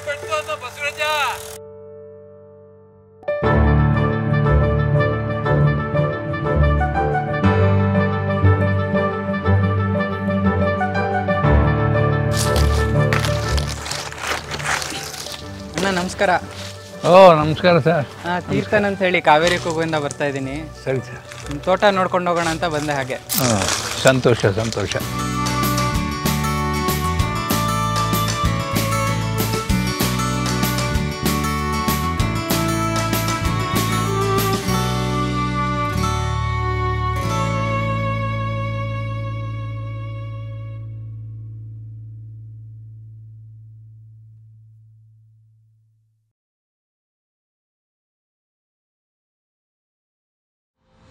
ನಮಸ್ಕಾರ. ನಮಸ್ಕಾರ ಸರ್. ತೀರ್ಥನ್ ಅಂತ ಹೇಳಿ ಕಾವೇರಿ ಕೂಗಿಂದ ಬರ್ತಾ ಇದ್ದೀನಿ. ಸರಿ ಸರ್. ನಿಮ್ಮ ತೋಟ ನೋಡ್ಕೊಂಡು ಹೋಗೋಣ ಅಂತ ಬಂದೆ. ಹಾಗೆ ಸಂತೋಷ ಸಂತೋಷ.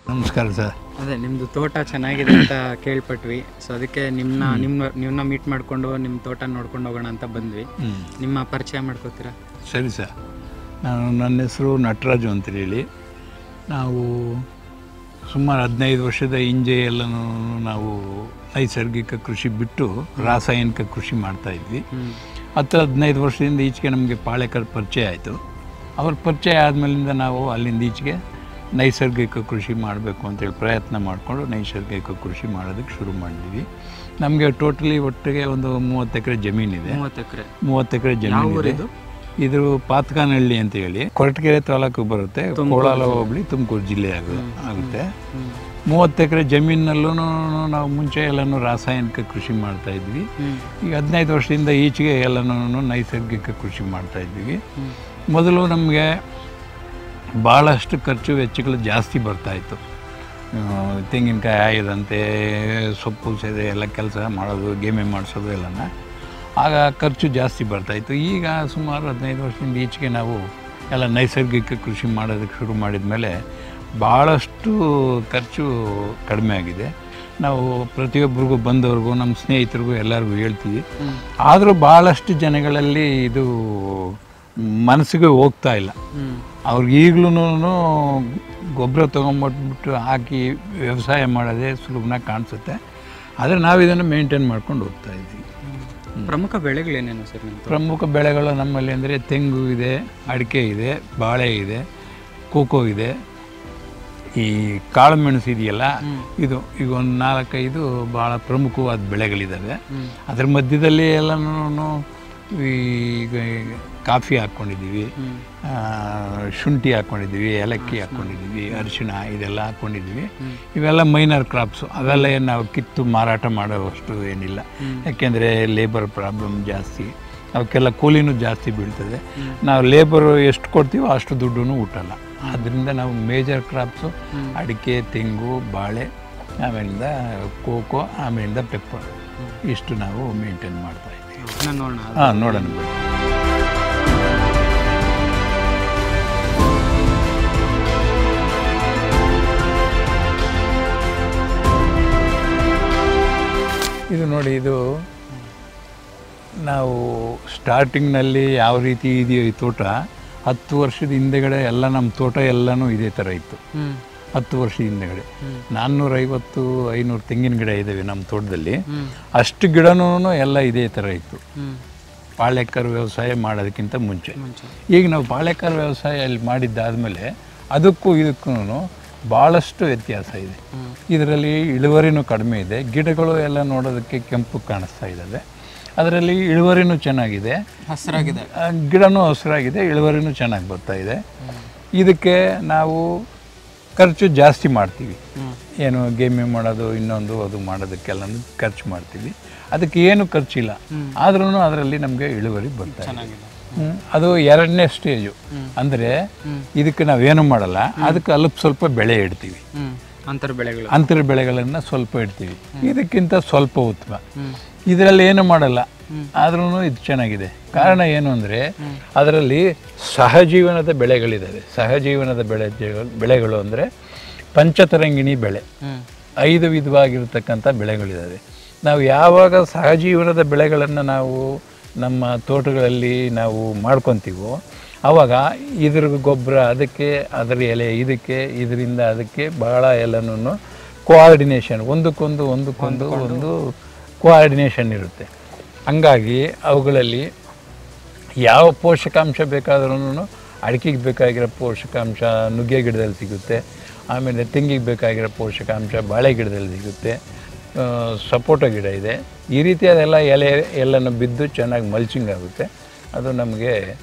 ನಮಸ್ಕಾರ ಸರ್. ಅದೇ ನಿಮ್ಮದು ತೋಟ ಚೆನ್ನಾಗಿದೆ ಅಂತ ಕೇಳ್ಪಟ್ವಿ. ಸೊ ಅದಕ್ಕೆ ನಿಮ್ಮನ್ನ ಮೀಟ್ ಮಾಡಿಕೊಂಡು ನಿಮ್ಮ ತೋಟ ನೋಡ್ಕೊಂಡು ಹೋಗೋಣ ಅಂತ ಬಂದ್ವಿ. ನಿಮ್ಮ ಪರಿಚಯ ಮಾಡ್ಕೋತೀರಾ? ಸರಿ ಸರ್. ನನ್ನ ಹೆಸರು ನಟರಾಜು ಅಂತೇಳಿ. ನಾವು ಸುಮಾರು 15 ವರ್ಷದ ಹಿಂದೆ ಎಲ್ಲನೂ ನಾವು ನೈಸರ್ಗಿಕ ಕೃಷಿ ಬಿಟ್ಟು ರಾಸಾಯನಿಕ ಕೃಷಿ ಮಾಡ್ತಾಯಿದ್ವಿ. 10-15 ವರ್ಷದಿಂದ ಈಚೆಗೆ ನಮಗೆ ಪಾಳೆಕರ್ ಪರಿಚಯ ಆಯಿತು. ಅವ್ರ ಪರಿಚಯ ಆದಮೇಲಿಂದ ನಾವು ಅಲ್ಲಿಂದ ಈಚೆಗೆ ನೈಸರ್ಗಿಕ ಕೃಷಿ ಮಾಡಬೇಕು ಅಂತೇಳಿ ಪ್ರಯತ್ನ ಮಾಡಿಕೊಂಡು ನೈಸರ್ಗಿಕ ಕೃಷಿ ಮಾಡೋದಕ್ಕೆ ಶುರು ಮಾಡಿದ್ವಿ. ನಮಗೆ ಟೋಟಲಿ ಒಟ್ಟಿಗೆ ಒಂದು 30 ಎಕರೆ ಜಮೀನಿದೆ. 30 ಎಕರೆ ಜಮೀನಿದೆ. ಇದು ಪಾತಕಾನಹಳ್ಳಿ ಅಂತ ಹೇಳಿ ಕೊರಟಗೆರೆ ತಾಲೂಕು ಬರುತ್ತೆ, ಕೋಲಾರ ಹೋಬಳಿ, ತುಮಕೂರು ಜಿಲ್ಲೆ ಆಗುತ್ತೆ. 30 ಎಕರೆ ಜಮೀನಲ್ಲೂ ನಾವು ಮುಂಚೆ ಎಲ್ಲನೂ ರಾಸಾಯನಿಕ ಕೃಷಿ ಮಾಡ್ತಾಯಿದ್ವಿ. ಈಗ 15 ವರ್ಷದಿಂದ ಈಚೆಗೆ ಎಲ್ಲನೂ ನೈಸರ್ಗಿಕ ಕೃಷಿ ಮಾಡ್ತಾಯಿದ್ವಿ. ಮೊದಲು ನಮಗೆ ಭಾಳಷ್ಟು ಖರ್ಚು ವೆಚ್ಚಗಳು ಜಾಸ್ತಿ ಬರ್ತಾಯಿತ್ತು. ತೆಂಗಿನಕಾಯಿ ಆಯದಂತೆ, ಸೊಪ್ಪು ಸೇದೆ ಎಲ್ಲ ಕೆಲಸ ಮಾಡೋದು, ಗೇಮೆ ಮಾಡಿಸೋದು ಎಲ್ಲನ, ಆಗ ಖರ್ಚು ಜಾಸ್ತಿ ಬರ್ತಾಯಿತ್ತು. ಈಗ ಸುಮಾರು 15 ವರ್ಷದಿಂದ ಈಚೆಗೆ ನಾವು ಎಲ್ಲ ನೈಸರ್ಗಿಕ ಕೃಷಿ ಮಾಡೋದಕ್ಕೆ ಶುರು ಮಾಡಿದ ಮೇಲೆ ಭಾಳಷ್ಟು ಖರ್ಚು ಕಡಿಮೆ ಆಗಿದೆ. ನಾವು ಪ್ರತಿಯೊಬ್ಬರಿಗೂ ಬಂದವ್ರಿಗೂ ನಮ್ಮ ಸ್ನೇಹಿತರಿಗೂ ಎಲ್ಲರಿಗೂ ಹೇಳ್ತೀವಿ. ಆದರೂ ಭಾಳಷ್ಟು ಜನಗಳಲ್ಲಿ ಇದು ಮನಸ್ಸಿಗೆ ಹೋಗ್ತಾ ಇಲ್ಲ. ಅವ್ರಿಗೆ ಈಗಲೂ ಗೊಬ್ಬರ ತೊಗೊಂಬಟ್ಬಿಟ್ಟು ಹಾಕಿ ವ್ಯವಸಾಯ ಮಾಡೋದೇ ಸುಲಭನಾಗಿ ಕಾಣಿಸುತ್ತೆ. ಆದರೆ ನಾವು ಇದನ್ನು ಮೇಂಟೈನ್ ಮಾಡ್ಕೊಂಡು ಹೋಗ್ತಾ ಇದ್ದೀವಿ. ಪ್ರಮುಖ ಬೆಳೆಗಳೇನೇನು ಸರ್? ಪ್ರಮುಖ ಬೆಳೆಗಳು ನಮ್ಮಲ್ಲಿ ಅಂದರೆ ತೆಂಗು ಇದೆ, ಅಡಿಕೆ ಇದೆ, ಬಾಳೆ ಇದೆ, ಕೋಕೋ ಇದೆ, ಈ ಕಾಳು ಮೆಣಸು ಇದೆಯಲ್ಲ, ಇದು ಈಗ ಒಂದು 4-5 ಭಾಳ ಪ್ರಮುಖವಾದ ಬೆಳೆಗಳಿದ್ದಾವೆ. ಅದರ ಮಧ್ಯದಲ್ಲಿ ಎಲ್ಲನೂ ಈಗ ಕಾಫಿ ಹಾಕ್ಕೊಂಡಿದ್ದೀವಿ, ಶುಂಠಿ ಹಾಕ್ಕೊಂಡಿದ್ದೀವಿ, ಏಲಕ್ಕಿ ಹಾಕ್ಕೊಂಡಿದ್ದೀವಿ, ಅರಿಶಿಣ ಇದೆಲ್ಲ ಹಾಕ್ಕೊಂಡಿದ್ದೀವಿ. ಇವೆಲ್ಲ ಮೈನರ್ ಕ್ರಾಪ್ಸು. ಅವೆಲ್ಲ ಏನು ನಾವು ಕಿತ್ತು ಮಾರಾಟ ಮಾಡೋವಷ್ಟು ಏನಿಲ್ಲ. ಯಾಕೆಂದರೆ ಲೇಬರ್ ಪ್ರಾಬ್ಲಮ್ ಜಾಸ್ತಿ, ಅವಕ್ಕೆಲ್ಲ ಕೂಲಿನೂ ಜಾಸ್ತಿ ಬೀಳ್ತದೆ. ನಾವು ಲೇಬರು ಎಷ್ಟು ಕೊಡ್ತೀವೋ ಅಷ್ಟು ದುಡ್ಡು ಹುಟ್ಟಲ್ಲ. ಆದ್ದರಿಂದ ನಾವು ಮೇಜರ್ ಕ್ರಾಪ್ಸು ಅಡಿಕೆ, ತೆಂಗು, ಬಾಳೆ, ಆಮೇಲಿಂದ ಕೋಕೋ, ಆಮೇಲಿಂದ ಪೆಪ್ಪರ್, ಇಷ್ಟು ನಾವು ಮೇಂಟೈನ್ ಮಾಡ್ತಾ ಇದ್ದೀವಿ. ನೋಡೋಣ. ಇದು ನೋಡಿ, ಇದು ನಾವು ಸ್ಟಾರ್ಟಿಂಗ್ನಲ್ಲಿ ಯಾವ ರೀತಿ ಇದೆಯೋ ಈ ತೋಟ, 10 ವರ್ಷದ ಹಿಂದೆಗಡೆ ಎಲ್ಲ ನಮ್ಮ ತೋಟ ಎಲ್ಲನೂ ಇದೇ ಥರ ಇತ್ತು. 10 ವರ್ಷದ ಹಿಂದೆಗಡೆ 450-500 ತೆಂಗಿನ ಗಿಡ ಇದ್ದಾವೆ ನಮ್ಮ ತೋಟದಲ್ಲಿ. ಅಷ್ಟು ಗಿಡನೂ ಎಲ್ಲ ಇದೇ ಥರ ಇತ್ತು ಪಾಳೆಕರ್ ವ್ಯವಸಾಯ ಮಾಡೋದಕ್ಕಿಂತ ಮುಂಚೆ. ಈಗ ನಾವು ಪಾಳೆಕರ್ ವ್ಯವಸಾಯ ಅಲ್ಲಿ ಮಾಡಿದ್ದಾದಮೇಲೆ ಅದಕ್ಕೂ ಇದಕ್ಕೂ ಭಾಳಷ್ಟು ವ್ಯತ್ಯಾಸ ಇದೆ. ಇದರಲ್ಲಿ ಇಳುವರಿನೂ ಕಡಿಮೆ ಇದೆ. ಗಿಡಗಳು ಎಲ್ಲ ನೋಡೋದಕ್ಕೆ ಕೆಂಪು ಕಾಣಿಸ್ತಾ ಇದ್ದಾವೆ. ಅದರಲ್ಲಿ ಇಳುವರಿನೂ ಚೆನ್ನಾಗಿದೆ, ಹಸಿರಾಗಿದೆ, ಗಿಡನೂ ಹಸಿರಾಗಿದೆ, ಇಳುವರಿನೂ ಚೆನ್ನಾಗಿ ಬರ್ತಾ ಇದೆ. ಇದಕ್ಕೆ ನಾವು ಖರ್ಚು ಜಾಸ್ತಿ ಮಾಡ್ತೀವಿ. ಏನು ಗೇಮೆ ಮಾಡೋದು, ಇನ್ನೊಂದು ಅದು ಮಾಡೋದಕ್ಕೆಲ್ಲ ಖರ್ಚು ಮಾಡ್ತೀವಿ. ಅದಕ್ಕೆ ಏನು ಖರ್ಚಿಲ್ಲ, ಆದ್ರೂ ಅದರಲ್ಲಿ ನಮಗೆ ಇಳುವರಿ ಬರ್ತಾ ಇದೆ. ಅದು 2ನೇ ಸ್ಟೇಜು. ಅಂದರೆ ಇದಕ್ಕೆ ನಾವೇನು ಮಾಡಲ್ಲ, ಅದಕ್ಕೆ ಸ್ವಲ್ಪ ಬೆಳೆ ಇಡ್ತೀವಿ. ಅಂತರ ಬೆಳೆಗಳನ್ನು ಸ್ವಲ್ಪ ಇಡ್ತೀವಿ. ಇದಕ್ಕಿಂತ ಸ್ವಲ್ಪ ಉತ್ತಮ. ಇದರಲ್ಲಿ ಏನು ಮಾಡಲ್ಲ, ಆದ್ರೂ ಇದು ಚೆನ್ನಾಗಿದೆ. ಕಾರಣ ಏನು ಅಂದರೆ ಅದರಲ್ಲಿ ಸಹಜೀವನದ ಬೆಳೆಗಳಿದ್ದಾವೆ. ಸಹಜೀವನದ ಬೆಳೆಗಳು ಅಂದರೆ ಪಂಚತರಂಗಿಣಿ ಬೆಳೆ, 5 ವಿಧವಾಗಿರ್ತಕ್ಕಂಥ ಬೆಳೆಗಳಿದ್ದಾವೆ. ನಾವು ಯಾವಾಗ ಸಹಜೀವನದ ಬೆಳೆಗಳನ್ನು ನಾವು ನಮ್ಮ ತೋಟಗಳಲ್ಲಿ ನಾವು ಮಾಡ್ಕೊತೀವೋ ಆವಾಗ ಇದ್ರ ಗೊಬ್ಬರ ಅದಕ್ಕೆ, ಅದರ ಎಲೆ ಇದಕ್ಕೆ, ಇದರಿಂದ ಅದಕ್ಕೆ ಭಾಳ ಎಲ್ಲನೂ ಕೋಆರ್ಡಿನೇಷನ್, ಒಂದಕ್ಕೊಂದು ಒಂದು ಕೋಆರ್ಡಿನೇಷನ್ ಇರುತ್ತೆ. ಹಂಗಾಗಿ ಅವುಗಳಲ್ಲಿ ಯಾವ ಪೋಷಕಾಂಶ ಬೇಕಾದ್ರೂ ಅಡಿಕೆಗೆ ಬೇಕಾಗಿರೋ ಪೋಷಕಾಂಶ ನುಗ್ಗೆ ಗಿಡದಲ್ಲಿ ಸಿಗುತ್ತೆ, ಆಮೇಲೆ ತೆಂಗಿಗೆ ಬೇಕಾಗಿರೋ ಪೋಷಕಾಂಶ ಬಾಳೆ ಗಿಡದಲ್ಲಿ ಸಿಗುತ್ತೆ, ಸಪೋಟ ಗಿಡ ಇದೆ. ಈ ರೀತಿಯಾದೆಲ್ಲ ಎಲೆ ಎಲ್ಲನೂ ಬಿದ್ದು ಚೆನ್ನಾಗಿ ಮಲ್ಚಿಂಗ್ ಆಗುತ್ತೆ. ಅದು ನಮಗೆ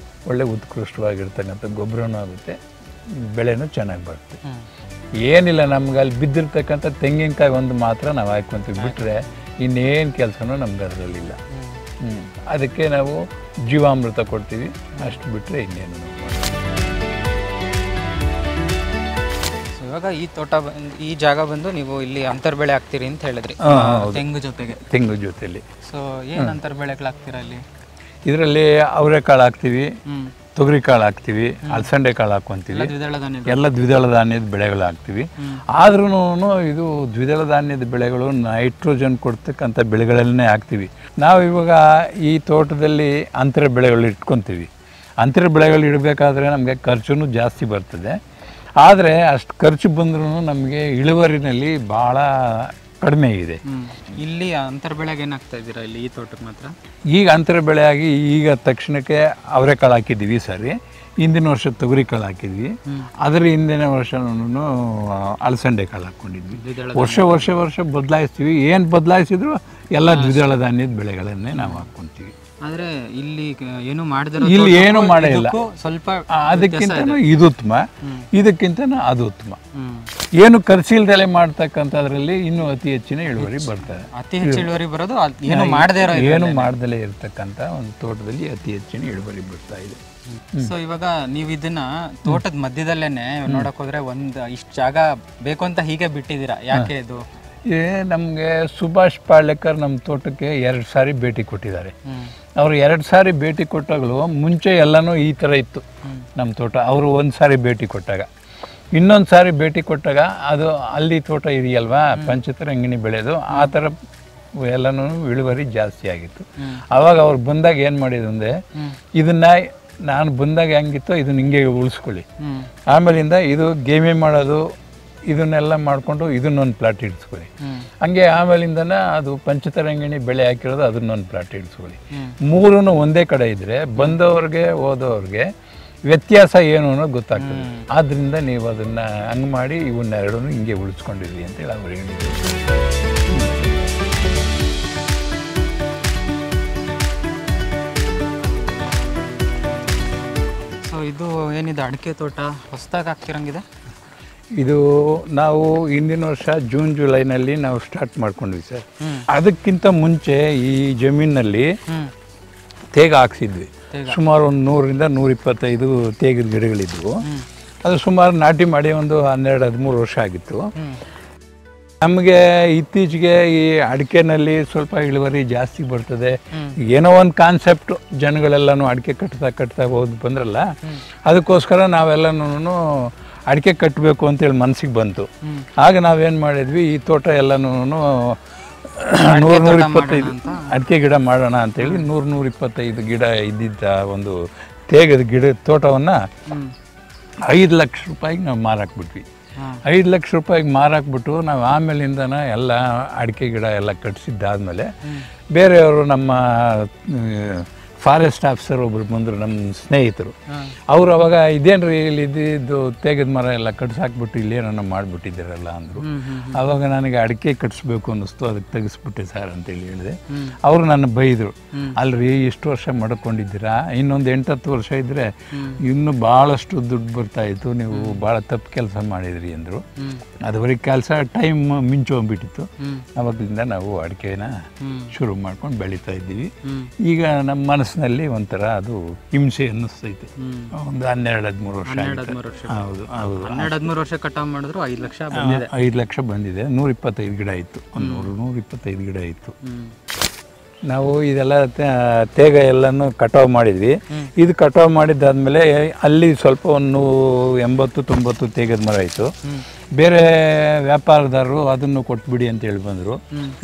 ಒಳ್ಳೆ ಉತ್ಕೃಷ್ಟವಾಗಿರ್ತಕ್ಕಂಥ ಗೊಬ್ಬರನೂ ಆಗುತ್ತೆ, ಬೆಳೆನೂ ಚೆನ್ನಾಗಿ ಬರುತ್ತೆ. ಏನಿಲ್ಲ, ನಮ್ಗೆ ಅಲ್ಲಿ ಬಿದ್ದಿರ್ತಕ್ಕಂಥ ತೆಂಗಿನಕಾಯಿ ಒಂದು ಮಾತ್ರ ನಾವು ಹಾಕ್ಕೊಂತೀವಿ, ಬಿಟ್ಟರೆ ಇನ್ನೇನು ಕೆಲಸನೂ ನಮ್ಗೆ ಅದರಲ್ಲಿಲ್ಲ. ಅದಕ್ಕೆ ನಾವು ಜೀವಾಮೃತ ಕೊಡ್ತೀವಿ, ಅಷ್ಟು ಬಿಟ್ಟರೆ ಇನ್ನೇನು ನಾವು ಮಾಡ್ತೀವಿ. ಇವಾಗ ಈ ತೋಟ ಈ ಜಾಗ ಬಂದು ನೀವು ಇಲ್ಲಿ ಅಂತರ್ ಬೆಳೆ ಹಾಕ್ತೀರಿ ಅಂತ ಹೇಳಿದ್ರಿ, ತೆಂಗು ಜೊತೆಗೆ. ತೆಂಗು ಜೊತೆಲಿ ಸೊ ಏನು ಅಂತರ್ ಬೆಳೆಗಳು ಹಾಕ್ತೀರಾ ಇಲ್ಲಿ? ಇದರಲ್ಲಿ ಅವರೆಕಾಳು ಹಾಕ್ತೀವಿ, ತೊಗರಿ ಕಾಳು ಹಾಕ್ತೀವಿ, ಅಲಸಂಡೆ ಕಾಳು ಹಾಕ್ಕೊಂತೀವಿ, ಎಲ್ಲ ದ್ವಿದಳ ಧಾನ್ಯದ ಬೆಳೆಗಳು ಹಾಕ್ತೀವಿ. ಆದ್ರೂ ಇದು ದ್ವಿದಳ ಧಾನ್ಯದ ಬೆಳೆಗಳು ನೈಟ್ರೋಜನ್ ಕೊಡ್ತಕ್ಕಂಥ ಬೆಳೆಗಳನ್ನೇ ಹಾಕ್ತೀವಿ. ನಾವು ಇವಾಗ ಈ ತೋಟದಲ್ಲಿ ಅಂತರ ಬೆಳೆಗಳು ಇಟ್ಕೊತೀವಿ. ಅಂತರ ಬೆಳೆಗಳು ಇಡಬೇಕಾದ್ರೆ ನಮಗೆ ಖರ್ಚು ಜಾಸ್ತಿ ಬರ್ತದೆ. ಆದರೆ ಅಷ್ಟು ಖರ್ಚು ಬಂದ್ರೂ ನಮಗೆ ಇಳುವರಿನಲ್ಲಿ ಭಾಳ ಕಡಿಮೆ ಇದೆ. ಇಲ್ಲಿ ಅಂತರ ಬೆಳೆಗೆ ಏನಾಗ್ತಾ ಇದ್ದೀರಾ ಇಲ್ಲಿ ಈ ತೋಟಕ್ಕೆ ಮಾತ್ರ? ಈಗ ಅಂತರ ಬೆಳೆಯಾಗಿ ಈಗ ತಕ್ಷಣಕ್ಕೆ ಅವರೆಕಾಳು ಹಾಕಿದ್ದೀವಿ ಸರಿ, ಹಿಂದಿನ ವರ್ಷ ತೊಗರಿ ಕಾಳು ಹಾಕಿದ್ವಿ, ಅದರ ಹಿಂದಿನ ವರ್ಷನೂ ಅಲಸಂಡೆ ಕಾಳು ಹಾಕ್ಕೊಂಡಿದ್ವಿ. ವರ್ಷ ಬದಲಾಯಿಸ್ತೀವಿ. ಏನು ಬದಲಾಯಿಸಿದ್ರು ಎಲ್ಲ ದ್ವಿದಳ ಧಾನ್ಯದ ಬೆಳೆಗಳನ್ನೇ ನಾವು ಹಾಕ್ಕೊಂತೀವಿ. ಆದರೆ ಇಲ್ಲಿ ಏನು ಮಾಡಿದ್ರೆ ಇಲ್ಲಿ ಏನು ಮಾಡಿಲ್ಲ, ಸ್ವಲ್ಪ ಅದಕ್ಕಿಂತ ಇದು ಉತ್ತಮ, ಇದಕ್ಕಿಂತ ಅದು ಉತ್ತಮ. ಏನು ಖರ್ಚಿಲ್ದಲೆ ಮಾಡ್ತಕ್ಕಂಥದ್ರಲ್ಲಿ ಇನ್ನೂ ಅತಿ ಹೆಚ್ಚಿನ ಇಳುವರಿ ಬರ್ತದೆ. ಅತಿ ಹೆಚ್ಚು ಇಳುವರಿ ಬರೋದು ಏನು ಮಾಡ್ದಲೇ ಇರತಕ್ಕಂಥ ಒಂದು ತೋಟದಲ್ಲಿ ಅತಿ ಹೆಚ್ಚಿನ ಇಳುವರಿ ಬರ್ತಾ ಇದೆ. ಸೊ ಇವಾಗ ನೀವು ಇದನ್ನ ತೋಟದ ಮಧ್ಯದಲ್ಲೇನೆ ನೋಡಕ್ ಹೋದ್ರೆ ಇಷ್ಟು ಜಾಗ ಬೇಕು ಅಂತ ಹೀಗೆ ಬಿಟ್ಟಿದ್ದೀರಾ, ಯಾಕೆ ಇದು? ನಮಗೆ ಸುಭಾಷ್ ಪಾಳ್ಯಕರ್ ನಮ್ಮ ತೋಟಕ್ಕೆ 2 ಸಾರಿ ಭೇಟಿ ಕೊಟ್ಟಿದ್ದಾರೆ. ಅವರು 2 ಸಾರಿ ಭೇಟಿ ಕೊಟ್ಟಾಗಲೂ ಮುಂಚೆ ಎಲ್ಲನೂ ಈ ಥರ ಇತ್ತು ನಮ್ಮ ತೋಟ. ಅವರು 1 ಸಾರಿ ಭೇಟಿ ಕೊಟ್ಟಾಗ, ಇನ್ನೊಂದು ಸಾರಿ ಭೇಟಿ ಕೊಟ್ಟಾಗ ಅದು ಅಲ್ಲಿ ತೋಟ ಇದೆಯಲ್ವಾ ಪಂಚತರಂಗಿಣಿ ಬೆಳೆದು, ಆ ಥರ ಎಲ್ಲನೂ ಇಳುವರಿ ಜಾಸ್ತಿ ಆಗಿತ್ತು. ಆವಾಗ ಅವ್ರು ಬಂದಾಗ ಏನು ಮಾಡಿದ್ರು ಅಂದರೆ, ಇದನ್ನ ನಾನು ಬಂದಾಗ ಹೆಂಗಿತ್ತೋ ಇದನ್ನ ಹಿಂಗೆ ಉಳಿಸ್ಕೊಳ್ಳಿ, ಆಮೇಲಿಂದ ಇದು ಗೇಮೆ ಮಾಡೋದು ಇದನ್ನೆಲ್ಲ ಮಾಡಿಕೊಂಡು ಇದನ್ನೊಂದು ಪ್ಲಾಟ್ ಇಡ್ಸ್ಕೊಳ್ಳಿ, ಹಂಗೆ ಆಮೇಲಿಂದನೇ ಅದು ಪಂಚತರಂಗಿಣಿ ಬೆಳೆ ಹಾಕಿರೋದು ಅದನ್ನೊಂದು ಪ್ಲಾಟ್ ಇಡ್ಸ್ಕೊಳ್ಳಿ. 3 ಒಂದೇ ಕಡೆ ಇದ್ದರೆ ಬಂದವ್ರಿಗೆ ಹೋದವ್ರಿಗೆ ವ್ಯತ್ಯಾಸ ಏನು ಅನ್ನೋದು ಗೊತ್ತಾಗ್ತದೆ. ಆದ್ದರಿಂದ ನೀವು ಅದನ್ನು ಹಂಗೆ ಮಾಡಿ ಇವನ್ನೆರಡೂ ಹಿಂಗೆ ಉಳಿಸ್ಕೊಂಡಿದ್ವಿ ಅಂತೇಳಿ ಅವ್ರು ಹೇಳಿದ್ರು. ಸೊ ಇದು ಏನಿದೆ ಅಡಿಕೆ ತೋಟ ಹೊಸದಾಗಿ ಹಾಕ್ತಿರಂಗಿದೆ? ಇದು ನಾವು ಹಿಂದಿನ ವರ್ಷ ಜೂನ್ ಜುಲೈನಲ್ಲಿ ನಾವು ಸ್ಟಾರ್ಟ್ ಮಾಡ್ಕೊಂಡ್ವಿ ಸರ್. ಅದಕ್ಕಿಂತ ಮುಂಚೆ ಈ ಜಮೀನಲ್ಲಿ ತೇಗ ಹಾಕ್ಸಿದ್ವಿ. ಸುಮಾರು ಒಂದು 100ರಿಂದ 125 ತೇಗದ ಗಿಡಗಳಿದ್ವು. ಅದು ಸುಮಾರು ನಾಟಿ ಮಾಡಿ ಒಂದು 12-13 ವರ್ಷ ಆಗಿತ್ತು. ನಮಗೆ ಇತ್ತೀಚೆಗೆ ಈ ಅಡಿಕೆನಲ್ಲಿ ಸ್ವಲ್ಪ ಇಳುವರಿ ಜಾಸ್ತಿ ಬರ್ತದೆ, ಏನೋ ಒಂದು ಕಾನ್ಸೆಪ್ಟು, ಜನಗಳೆಲ್ಲನೂ ಅಡಿಕೆ ಕಟ್ತಾ ಹೋದ್ ಬಂದ್ರಲ್ಲ, ಅದಕ್ಕೋಸ್ಕರ ನಾವೆಲ್ಲನೂ ಅಡಿಕೆ ಕಟ್ಟಬೇಕು ಅಂತೇಳಿ ಮನಸ್ಸಿಗೆ ಬಂತು. ಆಗ ನಾವೇನು ಮಾಡಿದ್ವಿ, ಈ ತೋಟ ಎಲ್ಲನೂ 100-125 ಅಡಿಕೆ ಗಿಡ ಮಾಡೋಣ ಅಂತೇಳಿ 100-125 ಗಿಡ ಇದ್ದಿದ್ದ ಒಂದು ತೇಗದ ಗಿಡ ತೋಟವನ್ನು 5 ಲಕ್ಷ ರೂಪಾಯಿಗೆ ನಾವು ಮಾರಾಕ್ಬಿಟ್ವಿ. 5 ಲಕ್ಷ ರೂಪಾಯಿಗೆ ಮಾರಾಕ್ಬಿಟ್ಟು ನಾವು ಆಮೇಲಿಂದನ ಎಲ್ಲ ಅಡಿಕೆ ಗಿಡ ಎಲ್ಲ ಕಟ್ಟಿಸಿದ್ದಾದಮೇಲೆ ಬೇರೆಯವರು ನಮ್ಮ ಫಾರೆಸ್ಟ್ ಆಫೀಸರ್ ಒಬ್ರು ಬಂದರು, ನಮ್ಮ ಸ್ನೇಹಿತರು. ಅವರು ಅವಾಗ ಇದೇನ್ರಿ ಇಲ್ಲಿ ಇದ್ದಿದ್ದು ತೇಗದ ಮರ ಎಲ್ಲ ಕಟ್ಸಾಕ್ಬಿಟ್ಟು ಇಲ್ಲೇನೋ ಮಾಡಿಬಿಟ್ಟಿದ್ದೀರಲ್ಲ ಅಂದರು. ಆವಾಗ ನನಗೆ ಅಡಿಕೆ ಕಟ್ಸ್ಬೇಕು ಅನ್ನಿಸ್ತು, ಅದಕ್ಕೆ ತೆಗೆಸ್ಬಿಟ್ಟೆ ಸರ್ ಅಂತೇಳಿ ಹೇಳಿದೆ. ಅವರು ನನ್ನ ಬೈದರು, ಅಲ್ರಿ ಇಷ್ಟು ವರ್ಷ ಮಾಡ್ಕೊಂಡಿದ್ದೀರಾ, ಇನ್ನೊಂದು 8-10 ವರ್ಷ ಇದ್ದರೆ ಇನ್ನೂ ಭಾಳಷ್ಟು ದುಡ್ಡು ಬರ್ತಾಯಿತ್ತು, ನೀವು ಭಾಳ ತಪ್ಪು ಕೆಲಸ ಮಾಡಿದ್ರಿ ಅಂದರು. ಅದುವರೆಗೆ ಕೆಲಸ ಟೈಮ್ ಮಿಂಚೋಗ್ಬಿಟ್ಟಿತ್ತು. ಅವಾಗಲಿಂದ ನಾವು ಅಡಿಕೆನ ಶುರು ಮಾಡ್ಕೊಂಡು ಬೆಳೀತಾ ಇದ್ದೀವಿ. ಈಗ ನಮ್ಮ ಮನಸ್ಸಿನಲ್ಲಿ ಒಂಥರ ಅದು ಹಿಂಸೆ ಅನ್ನಿಸ್ತೈತೆ. ಒಂದು 12-13 ವರ್ಷ. ಹೌದು ಹೌದು, 12-13 ವರ್ಷ ಕಟಾವು ಮಾಡಿದ್ರು 5 ಲಕ್ಷ ಬಂದಿದೆ. 5 ಲಕ್ಷ ಬಂದಿದೆ. 125 ಗಿಡ ಇತ್ತು, ಒಂದು 125 ಗಿಡ ಇತ್ತು. ನಾವು ಇದೆಲ್ಲ ತೇಗ ಎಲ್ಲನೂ ಕಟಾವು ಮಾಡಿದ್ವಿ. ಇದು ಕಟಾವು ಮಾಡಿದ್ದಾದ್ಮೇಲೆ ಅಲ್ಲಿ ಸ್ವಲ್ಪ ಒಂದು 80-90 ತೇಗದ ಮರ ಇತ್ತು. ಬೇರೆ ವ್ಯಾಪಾರದಾರರು ಅದನ್ನು ಕೊಟ್ಬಿಡಿ ಅಂತ ಹೇಳಿ ಬಂದರು.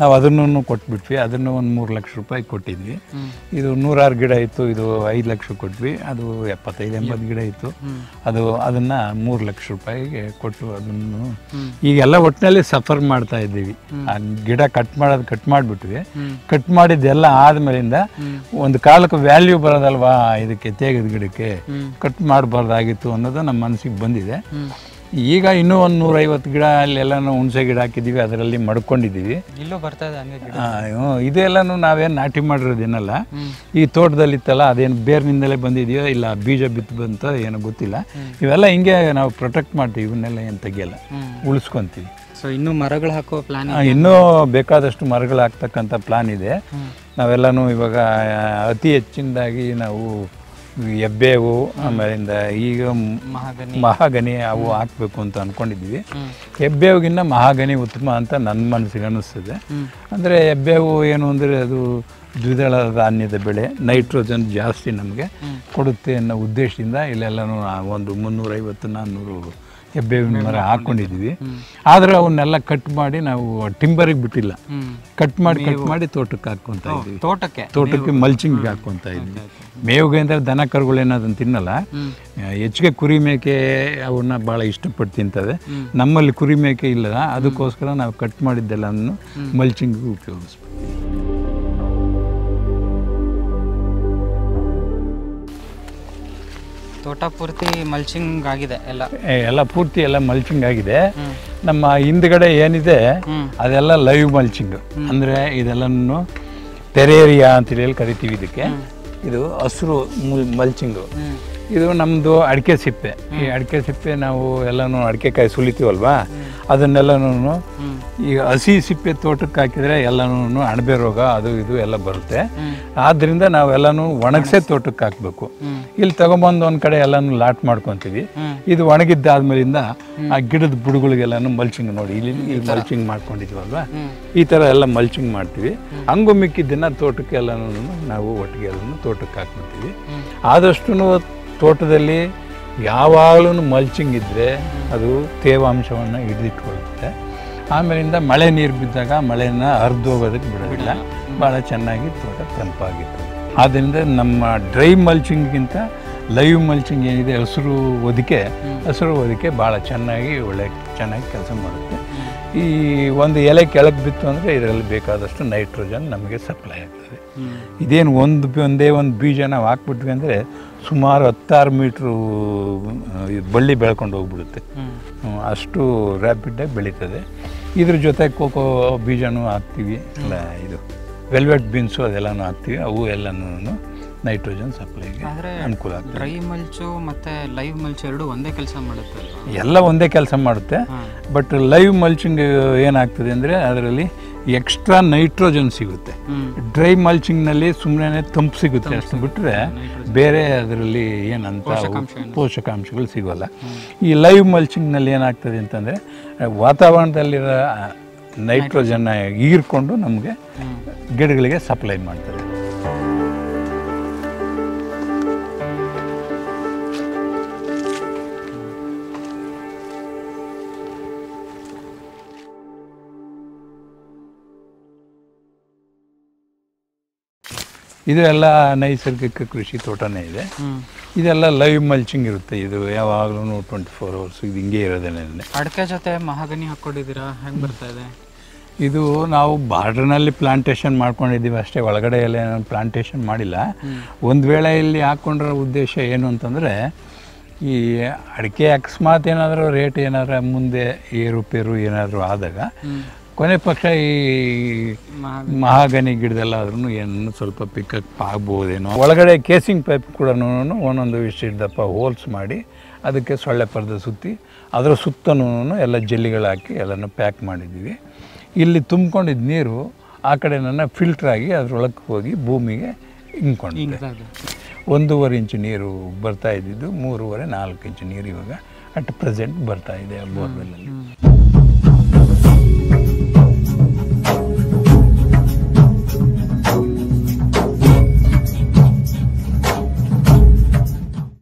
ನಾವು ಅದನ್ನು ಕೊಟ್ಬಿಟ್ವಿ. ಅದನ್ನು ಒಂದು 3 ಲಕ್ಷ ರೂಪಾಯಿ ಕೊಟ್ಟಿದ್ವಿ. ಇದು 100 ಗಿಡ ಇತ್ತು, ಇದು 5 ಲಕ್ಷ ಕೊಟ್ವಿ. ಅದು 75-80 ಗಿಡ ಇತ್ತು, ಅದನ್ನು 3 ಲಕ್ಷ ರೂಪಾಯಿಗೆ ಕೊಟ್ಟು ಅದನ್ನು ಈಗೆಲ್ಲ ಒಟ್ಟಿನಲ್ಲಿ ಸಫರ್ ಮಾಡ್ತಾ ಇದ್ದೀವಿ. ಆ ಗಿಡ ಕಟ್ ಮಾಡಿಬಿಟ್ವಿ. ಕಟ್ ಮಾಡಿದ್ದೆಲ್ಲ ಆದ್ಮೇಲಿಂದ ಒಂದು ಕಾಲಕ್ಕೆ ವ್ಯಾಲ್ಯೂ ಬರೋದಲ್ವಾ ಇದಕ್ಕೆ, ತೇಗದ ಗಿಡಕ್ಕೆ ಕಟ್ ಮಾಡಬಾರ್ದಾಗಿತ್ತು ಅನ್ನೋದು ನಮ್ಮ ಮನಸ್ಸಿಗೆ ಬಂದಿದೆ. ಈಗ ಇನ್ನೂ ಒಂದು 150 ಗಿಡ ಅಲ್ಲೆಲ್ಲನೂ ಹುಣಸೆ ಗಿಡ ಹಾಕಿದ್ದೀವಿ, ಅದರಲ್ಲಿ ಮಡ್ಕೊಂಡಿದ್ದೀವಿ. ಇಲ್ಲೂ ಬರ್ತಾ ಇದೆ ಹಂಗೆ ಗಿಡ. ಇದೆಲ್ಲನೂ ನಾವೇನು ನಾಟಿ ಮಾಡಿರೋದೇನಲ್ಲ, ಈ ತೋಟದಲ್ಲಿತ್ತಲ್ಲ ಅದೇನು ಬೇರ್ನಿಂದಲೇ ಬಂದಿದೆಯೋ ಇಲ್ಲ ಬೀಜ ಬಿತ್ತು ಬಂತ ಏನೋ ಗೊತ್ತಿಲ್ಲ. ಇವೆಲ್ಲ ಹಿಂಗೆ ನಾವು ಪ್ರೊಟೆಕ್ಟ್ ಮಾಡ್ತೀವಿ, ಇವನ್ನೆಲ್ಲ ಏನು ತೆಗಿಯಲ್ಲ, ಉಳಿಸ್ಕೊತೀವಿ. ಸೊ ಇನ್ನೂ ಮರಗಳು ಹಾಕೋ ಪ್ಲಾನ್? ಇನ್ನೂ ಬೇಕಾದಷ್ಟು ಮರಗಳು ಹಾಕ್ತಕ್ಕಂಥ ಪ್ಲಾನ್ ಇದೆ. ನಾವೆಲ್ಲನೂ ಇವಾಗ ಅತಿ ಹೆಚ್ಚಿನದಾಗಿ ನಾವು ಹೆಬ್ಬೇವು, ಆಮೇಲಿಂದ ಈಗ ಮಹಾಗನಿ ಅವು ಹಾಕಬೇಕು ಅಂತ ಅಂದ್ಕೊಂಡಿದ್ದೀವಿ. ಹೆಬ್ಬೇವಿಗಿನ್ನ ಮಹಾಗನಿ ಉತ್ತಮ ಅಂತ ನನ್ನ ಮನಸ್ಸಿಗೆ ಅನ್ನಿಸ್ತದೆ. ಅಂದರೆ ಹೆಬ್ಬೇವು ಏನು ಅಂದರೆ ಅದು ದ್ವಿದಳ ಧಾನ್ಯದ ಬೆಳೆ, ನೈಟ್ರೋಜನ್ ಜಾಸ್ತಿ ನಮಗೆ ಕೊಡುತ್ತೆ ಅನ್ನೋ ಉದ್ದೇಶದಿಂದ ಇಲ್ಲೆಲ್ಲನೂ ಒಂದು 350-400 ಹೆಬ್ಬೇವಿನ ಮರ ಹಾಕ್ಕೊಂಡಿದ್ದೀವಿ. ಆದರೆ ಅವನ್ನೆಲ್ಲ ಕಟ್ ಮಾಡಿ ನಾವು ಟಿಂಬರಿಗೆ ಬಿಟ್ಟಿಲ್ಲ, ಕಟ್ ಮಾಡಿ ತೋಟಕ್ಕೆ ಹಾಕ್ಕೊತಾ ಇದ್ದೀವಿ. ತೋಟಕ್ಕೆ ಮಲ್ಚಿಂಗ್ಗೆ ಹಾಕ್ಕೊತಾ ಇದ್ವಿ. ಮೇವಿಗೆ ಅಂದರೆ ದನ ಕರುಗಳೇನಾದನ್ನು ತಿನ್ನಲ್ಲ, ಹೆಚ್ಚಿಗೆ ಕುರಿ ಮೇಕೆ ಅವನ್ನ ಭಾಳ ಇಷ್ಟಪಟ್ಟು ತಿಂತವೆ. ನಮ್ಮಲ್ಲಿ ಕುರಿ ಮೇಕೆ ಇಲ್ಲ, ಅದಕ್ಕೋಸ್ಕರ ನಾವು ಕಟ್ ಮಾಡಿದ್ದೆಲ್ಲವನ್ನು ಮಲ್ಚಿಂಗಿಗೆ ಉಪಯೋಗಿಸ್ಬೇಕು. ತೋಟ ಪೂರ್ತಿ ಮಲ್ಚಿಂಗ್ ಆಗಿದೆ, ಎಲ್ಲ ಪೂರ್ತಿ ಎಲ್ಲ ಮಲ್ಚಿಂಗ್ ಆಗಿದೆ. ನಮ್ಮ ಹಿಂದ್ಗಡೆ ಏನಿದೆ ಅದೆಲ್ಲ ಲೈವ್ ಮಲ್ಚಿಂಗ್, ಅಂದರೆ ಇದೆಲ್ಲನೂ ಟೆರೇರಿಯಾ ಅಂತೇಳಿ ಕರಿತೀವಿ ಇದಕ್ಕೆ. ಇದು ಹಸಿರು ಮಲ್ಚಿಂಗು. ಇದು ನಮ್ಮದು ಅಡಿಕೆ ಸಿಪ್ಪೆ. ಈ ಅಡಿಕೆ ಸಿಪ್ಪೆ ನಾವು ಎಲ್ಲನೂ ಅಡಿಕೆಕಾಯಿ ಸುಲಿತೀವಲ್ವಾ, ಅದನ್ನೆಲ್ಲನೂ ಈಗ ಹಸಿ ಸಿಪ್ಪೆ ತೋಟಕ್ಕೆ ಹಾಕಿದರೆ ಎಲ್ಲನೂ ಅಣಬೆ ರೋಗ ಅದು ಇದು ಎಲ್ಲ ಬರುತ್ತೆ. ಆದ್ದರಿಂದ ನಾವೆಲ್ಲನೂ ಒಣಗಿಸೇ ತೋಟಕ್ಕೆ ಹಾಕಬೇಕು. ಇಲ್ಲಿ ತಗೊಂಬಂದು ಒಂದು ಕಡೆ ಎಲ್ಲನೂ ಲಾಟ್ ಮಾಡ್ಕೊತೀವಿ. ಇದು ಒಣಗಿದ್ದಾದ್ಮೇಲಿಂದ ಆ ಗಿಡದ ಬುಡಗಳಿಗೆಲ್ಲನೂ ಮಲ್ಚಿಂಗ್ ನೋಡಿ, ಇಲ್ಲಿ ಮಲ್ಚಿಂಗ್ ಮಾಡ್ಕೊಂಡಿದ್ದೀವಲ್ವಾ, ಈ ಥರ ಎಲ್ಲ ಮಲ್ಚಿಂಗ್ ಮಾಡ್ತೀವಿ. ಹಂಗು ಮಿಕ್ಕಿದ್ದನ್ನು ತೋಟಕ್ಕೆ ಎಲ್ಲನೂ ನಾವು ಒಟ್ಟಿಗೆ ಎಲ್ಲನೂ ತೋಟಕ್ಕೆ ಹಾಕ್ಬಿಡ್ತೀವಿ. ಆದಷ್ಟು ತೋಟದಲ್ಲಿ ಯಾವಾಗಲೂ ಮಲ್ಚಿಂಗ್ ಇದ್ದರೆ ಅದು ತೇವಾಂಶವನ್ನು ಹಿಡಿದಿಟ್ಕೊಳ್ಳುತ್ತೆ. ಆಮೇಲಿಂದ ಮಳೆ ನೀರು ಬಿದ್ದಾಗ ಮಳೆನ ಹರಿದೋಗೋದಕ್ಕೆ ಬಿಡೋದಿಲ್ಲ, ಭಾಳ ಚೆನ್ನಾಗಿ ತೋಟ ತಂಪಾಗಿತ್ತು. ಆದ್ದರಿಂದ ನಮ್ಮ ಡ್ರೈ ಮಲ್ಚಿಂಗ್ಗಿಂತ ಲೈವ್ ಮಲ್ಚಿಂಗ್ ಏನಿದೆ, ಹಸಿರು ಹೊದಿಕೆ ಭಾಳ ಚೆನ್ನಾಗಿ ಚೆನ್ನಾಗಿ ಕೆಲಸ ಮಾಡುತ್ತೆ. ಈ ಒಂದು ಎಲೆ ಕೆಳಗೆ ಬಿತ್ತು ಅಂದರೆ ಇದರಲ್ಲಿ ಬೇಕಾದಷ್ಟು ನೈಟ್ರೋಜನ್ ನಮಗೆ ಸಪ್ಲೈ ಆಗ್ತದೆ. ಇದೇನು ಒಂದೇ ಒಂದು ಬೀಜ ನಾವು ಹಾಕ್ಬಿಟ್ವಿ ಅಂದರೆ ಸುಮಾರು 16 ಮೀಟ್ರು ಬಳ್ಳಿ ಬೆಳ್ಕೊಂಡು ಹೋಗ್ಬಿಡುತ್ತೆ. ಅಷ್ಟು ರ್ಯಾಪಿಡಾಗಿ ಬೆಳೀತದೆ. ಇದ್ರ ಜೊತೆ ಕೋಕೋ ಬೀಜನೂ ಹಾಕ್ತೀವಿ, ಎಲ್ಲ ಇದು ವೆಲ್ವೆಟ್ ಬೀನ್ಸು ಅದೆಲ್ಲನೂ ಹಾಕ್ತೀವಿ. ಅವು ಎಲ್ಲನೂ ನೈಟ್ರೋಜನ್ ಸಪ್ಲೈಗೆ ಅನುಕೂಲ ಆಗ್ತದೆ. ಡ್ರೈ ಮಲ್ಚು ಮತ್ತು ಲೈವ್ ಮಲ್ಚ್ ಎರಡು ಒಂದೇ ಕೆಲಸ ಮಾಡುತ್ತೆ? ಎಲ್ಲ ಒಂದೇ ಕೆಲಸ ಮಾಡುತ್ತೆ. ಬಟ್ ಲೈವ್ ಮಲ್ಚಿಂಗ್ ಏನಾಗ್ತದೆ ಅಂದರೆ ಅದರಲ್ಲಿ ಎಕ್ಸ್ಟ್ರಾ ನೈಟ್ರೋಜನ್ ಸಿಗುತ್ತೆ. ಡ್ರೈ ಮಲ್ಚಿಂಗ್ನಲ್ಲಿ ಸುಮ್ಮನೆ ತಂಪು ಸಿಗುತ್ತೆ ಅಷ್ಟು ಬಿಟ್ಟರೆ ಬೇರೆ ಅದರಲ್ಲಿ ಏನಂತ ಪೋಷಕಾಂಶಗಳು ಸಿಗೋಲ್ಲ. ಈ ಲೈವ್ ಮಲ್ಚಿಂಗ್ನಲ್ಲಿ ಏನಾಗ್ತದೆ ಅಂತಂದರೆ ವಾತಾವರಣದಲ್ಲಿರೋ ನೈಟ್ರೋಜನ್ನ ಹೀರ್ಕೊಂಡು ನಮಗೆ ಗಿಡಗಳಿಗೆ ಸಪ್ಲೈ ಮಾಡ್ತದೆ. ಇದು ಎಲ್ಲ ನೈಸರ್ಗಿಕ ಕೃಷಿ ತೋಟನೇ ಇದೆ. ಇದೆಲ್ಲ ಲೈವ್ ಮಲ್ಚಿಂಗ್ ಇರುತ್ತೆ. ಇದು ಯಾವಾಗಲೂ 24 hours ಇದು ಹಿಂಗೆ ಇರೋದೇನೆ. ಅಡಿಕೆ ಜೊತೆ ಮಹಾಗನಿ ಹಾಕ್ಕೊಂಡಿದ್ದೀರಾ, ಹೆಂಗೆ ಬರ್ತಾ ಇದೆ? ಇದು ನಾವು ಬಾರ್ಡ್ರ್ನಲ್ಲಿ ಪ್ಲಾಂಟೇಶನ್ ಮಾಡ್ಕೊಂಡಿದ್ದೀವಿ ಅಷ್ಟೇ, ಒಳಗಡೆ ಎಲ್ಲ ಪ್ಲಾಂಟೇಶನ್ ಮಾಡಿಲ್ಲ. ಒಂದು ವೇಳೆ ಇಲ್ಲಿ ಹಾಕ್ಕೊಂಡಿರೋ ಉದ್ದೇಶ ಏನು ಅಂತಂದರೆ, ಈ ಅಡಿಕೆ ಅಕಸ್ಮಾತ್ ಏನಾದರೂ ರೇಟ್ ಏನಾದರೂ ಮುಂದೆ ಏರುಪೇರು ಏನಾದರೂ ಆದಾಗ ಕೊನೆ ಪಕ್ಷ ಈ ಮಹಾಗನಿ ಗಿಡದಲ್ಲಾದ್ರೂ ಏನು ಸ್ವಲ್ಪ ಪಿಕಪ್ ಆಗ್ಬೋದೇನೋ. ಒಳಗಡೆ ಕೇಸಿಂಗ್ ಪೈಪ್ ಕೂಡ ಒಂದೊಂದು ಇಷ್ಟಪ್ಪ ಹೋಲ್ಸ್ ಮಾಡಿ ಅದಕ್ಕೆ ಸೊಳ್ಳೆ ಪರ್ದೆ ಸುತ್ತಿ ಅದರ ಸುತ್ತನೂ ಎಲ್ಲ ಜಲ್ಲಿಗಳು ಹಾಕಿ ಎಲ್ಲನೂ ಪ್ಯಾಕ್ ಮಾಡಿದ್ದೀವಿ. ಇಲ್ಲಿ ತುಂಬ್ಕೊಂಡಿದ್ದ ನೀರು ಆ ಕಡೆ ಫಿಲ್ಟ್ರಾಗಿ ಅದರೊಳಗೆ ಹೋಗಿ ಭೂಮಿಗೆ ಹಿಂಗ್ಕೊಂಡಿದೆ. 1.5 ಇಂಚು ನೀರು ಬರ್ತಾ ಇದ್ದಿದ್ದು 3.5-4 ಇಂಚು ನೀರು ಇವಾಗ ಅಟ್ ಪ್ರೆಸೆಂಟ್ ಬರ್ತಾ ಇದೆ ಬೋರ್ವೆಲ್ಲಲ್ಲಿ.